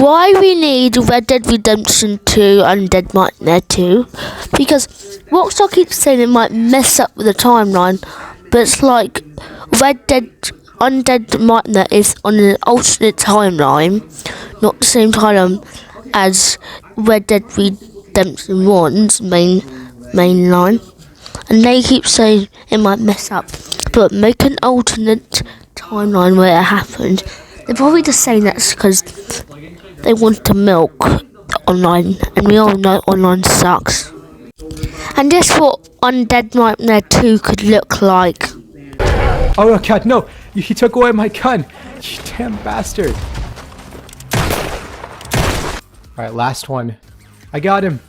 why we need Red Dead Redemption 2 Undead Nightmare 2, because Rockstar keeps saying it might mess up with the timeline, but it's like Red Dead Undead Nightmare is on an alternate timeline, not the same timeline as Red Dead Redemption 1's main line, and they keep saying it might mess up, but make an alternate timeline where it happened. They're probably just saying that's because they want to milk online, and we all know online sucks. And guess what Undead Nightmare 2 could look like? Oh god, no! He took away my gun! You damn bastard! Alright, last one. I got him!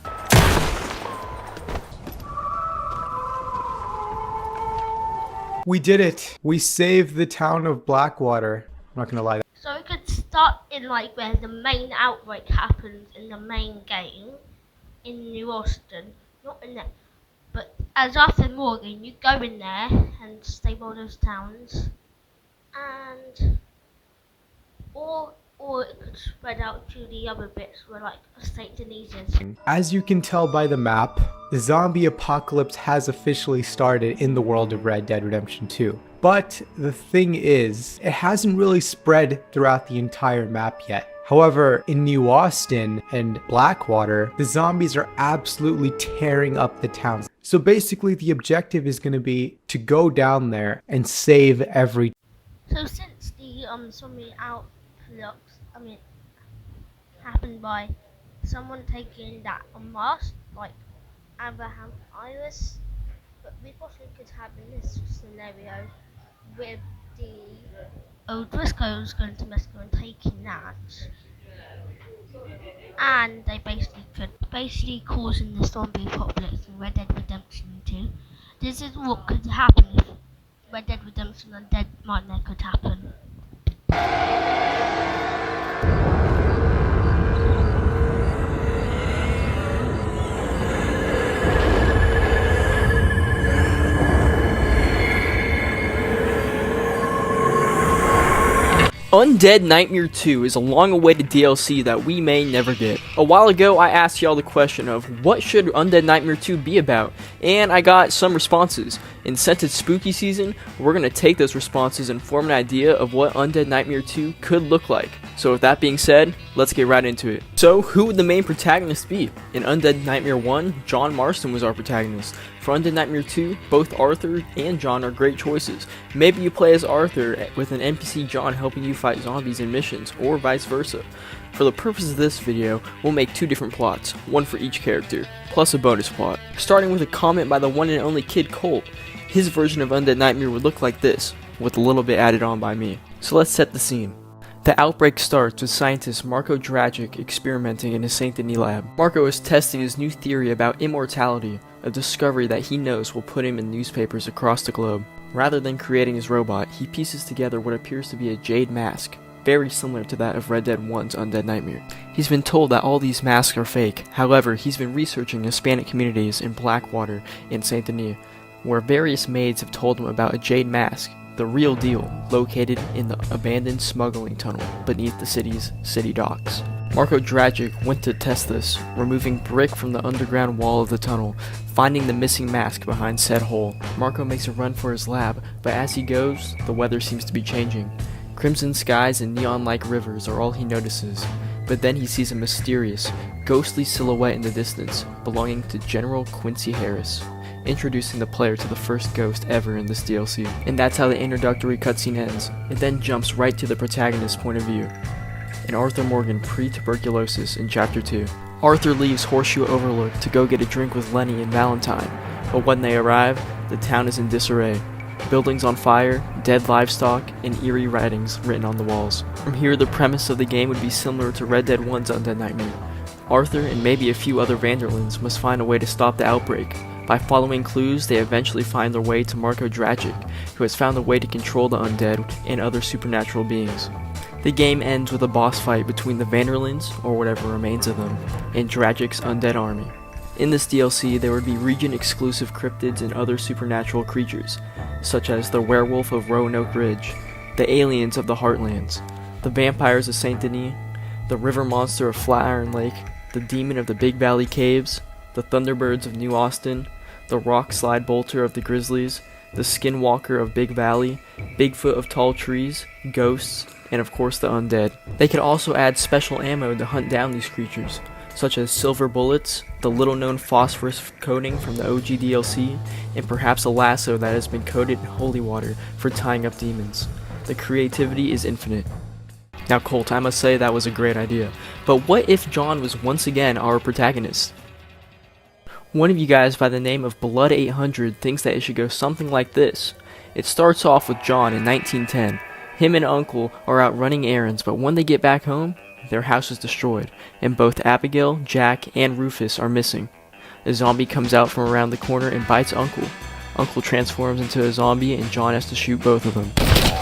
We did it! We saved the town of Blackwater. I'm not gonna lie. So we could start in like where the main outbreak happens in the main game in New Austin, not in that. But as Arthur Morgan, you go in there and save all those towns, and or it could spread out to the other bits where like St. Denis is. As you can tell by the map, the zombie apocalypse has officially started in the world of Red Dead Redemption 2. But the thing is, it hasn't really spread throughout the entire map yet. However, in New Austin and Blackwater, the zombies are absolutely tearing up the towns. So basically the objective is going to be to go down there and save every. So since the zombie outflux, happened by someone taking that mask, like Abraham Iris, but we possibly could have in this scenario with the O'Driscoll's going to Mexico and taking that, and they basically causing the zombie apocalypse in Red Dead Redemption 2. This is what could happen if Red Dead Redemption Undead Nightmare could happen. Undead Nightmare 2 is a long-awaited DLC that we may never get. A while ago, I asked y'all the question of what should Undead Nightmare 2 be about, and I got some responses. And since it's spooky season, we're going to take those responses and form an idea of what Undead Nightmare 2 could look like. So with that being said, let's get right into it. So who would the main protagonist be? In Undead Nightmare 1, John Marston was our protagonist. For Undead Nightmare 2, both Arthur and John are great choices. Maybe you play as Arthur with an NPC John helping you fight zombies in missions, or vice versa. For the purpose of this video, we'll make two different plots, one for each character, plus a bonus plot. Starting with a comment by the one and only Kid Colt. His version of Undead Nightmare would look like this, with a little bit added on by me. So let's set the scene. The outbreak starts with scientist Marco Dragic experimenting in his St. Denis lab. Marco is testing his new theory about immortality, a discovery that he knows will put him in newspapers across the globe. Rather than creating his robot, he pieces together what appears to be a jade mask, very similar to that of Red Dead 1's Undead Nightmare. He's been told that all these masks are fake. However, he's been researching Hispanic communities in Blackwater and St. Denis, where various maids have told him about a jade mask, the real deal, located in the abandoned smuggling tunnel beneath the city's city docks. Marco Dragic went to test this, removing brick from the underground wall of the tunnel, finding the missing mask behind said hole. Marco makes a run for his lab, but as he goes, the weather seems to be changing. Crimson skies and neon-like rivers are all he notices, but then he sees a mysterious, ghostly silhouette in the distance, belonging to General Quincy Harris, introducing the player to the first ghost ever in this DLC. And that's how the introductory cutscene ends. It then jumps right to the protagonist's point of view, in Arthur Morgan pre-tuberculosis in Chapter 2. Arthur leaves Horseshoe Overlook to go get a drink with Lenny and Valentine, but when they arrive, the town is in disarray. Buildings on fire, dead livestock, and eerie writings written on the walls. From here, the premise of the game would be similar to Red Dead 1's Undead Nightmare. Arthur and maybe a few other Vanderlands must find a way to stop the outbreak. By following clues, they eventually find their way to Marco Dragic, who has found a way to control the undead and other supernatural beings. The game ends with a boss fight between the Vanderlands, or whatever remains of them, and Dragic's undead army. In this DLC, there would be region-exclusive cryptids and other supernatural creatures, such as the werewolf of Roanoke Ridge, the aliens of the Heartlands, the vampires of St. Denis, the river monster of Flatiron Lake, the demon of the Big Valley Caves, the Thunderbirds of New Austin, the rock slide bolter of the Grizzlies, the skinwalker of Big Valley, Bigfoot of Tall Trees, ghosts, and of course the undead. They could also add special ammo to hunt down these creatures, such as silver bullets, the little known phosphorus coating from the OG DLC, and perhaps a lasso that has been coated in holy water for tying up demons. The creativity is infinite. Now Colt, I must say that was a great idea, but what if John was once again our protagonist? One of you guys by the name of Blood800 thinks that it should go something like this. It starts off with John in 1910. Him and Uncle are out running errands, but when they get back home, their house is destroyed, and both Abigail, Jack, and Rufus are missing. A zombie comes out from around the corner and bites Uncle. Uncle transforms into a zombie and John has to shoot both of them.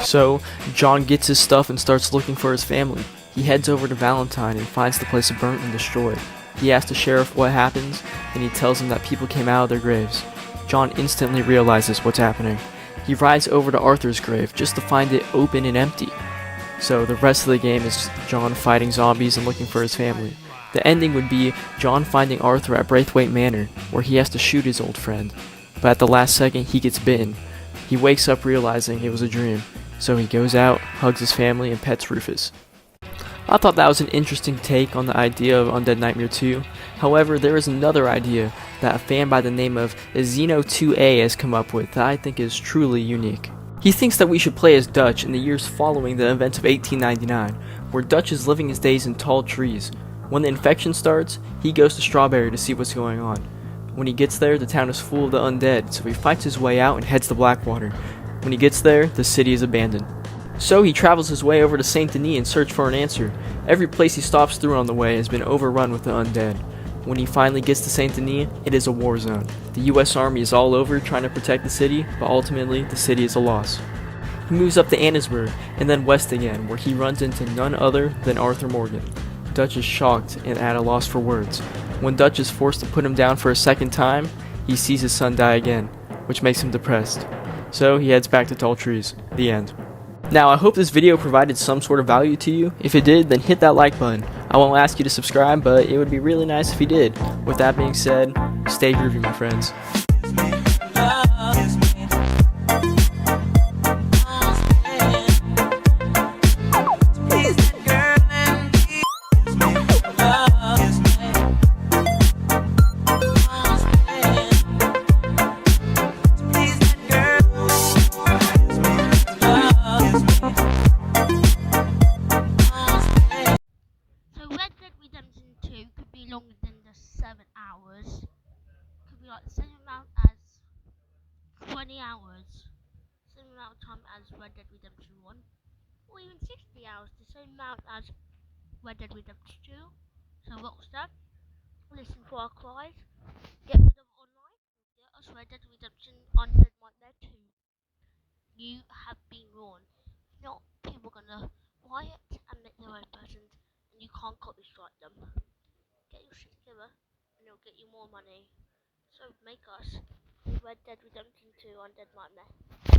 So, John gets his stuff and starts looking for his family. He heads over to Valentine and finds the place burnt and destroyed. He asks the sheriff what happens, and he tells him that people came out of their graves. John instantly realizes what's happening. He rides over to Arthur's grave just to find it open and empty. So the rest of the game is John fighting zombies and looking for his family. The ending would be John finding Arthur at Braithwaite Manor, where he has to shoot his old friend. But at the last second, he gets bitten. He wakes up realizing it was a dream, so he goes out, hugs his family, and pets Rufus. I thought that was an interesting take on the idea of Undead Nightmare 2. However, there is another idea that a fan by the name of Xeno2A has come up with that I think is truly unique. He thinks that we should play as Dutch in the years following the events of 1899, where Dutch is living his days in tall trees. When the infection starts, he goes to Strawberry to see what's going on. When he gets there, the town is full of the undead, so he fights his way out and heads to Blackwater. When he gets there, the city is abandoned. So he travels his way over to Saint Denis in search for an answer. Every place he stops through on the way has been overrun with the undead. When he finally gets to Saint Denis, it is a war zone. The US Army is all over trying to protect the city, but ultimately the city is a loss. He moves up to Annisburg, and then west again, where he runs into none other than Arthur Morgan. Dutch is shocked and at a loss for words. When Dutch is forced to put him down for a second time, he sees his son die again, which makes him depressed. So he heads back to Tall Trees. The end. Now, I hope this video provided some sort of value to you. If it did, then hit that like button. I won't ask you to subscribe, but it would be really nice if you did. With that being said, stay groovy, my friends. Longer than the 7 hours. Could be like the same amount as 20 hours. Same amount of time as Red Dead Redemption 1. Or even 60 hours. The same amount as Red Dead Redemption 2. So Rockstar, listen for our cries. Get rid of online. Get us Red Dead Redemption Undead Nightmare 2. You have been warned. If not, people are gonna buy it and make their own versions. And you can't copyright them. Get your shit together and it'll get you more money. So make us Red Dead Redemption 2 Undead Nightmare.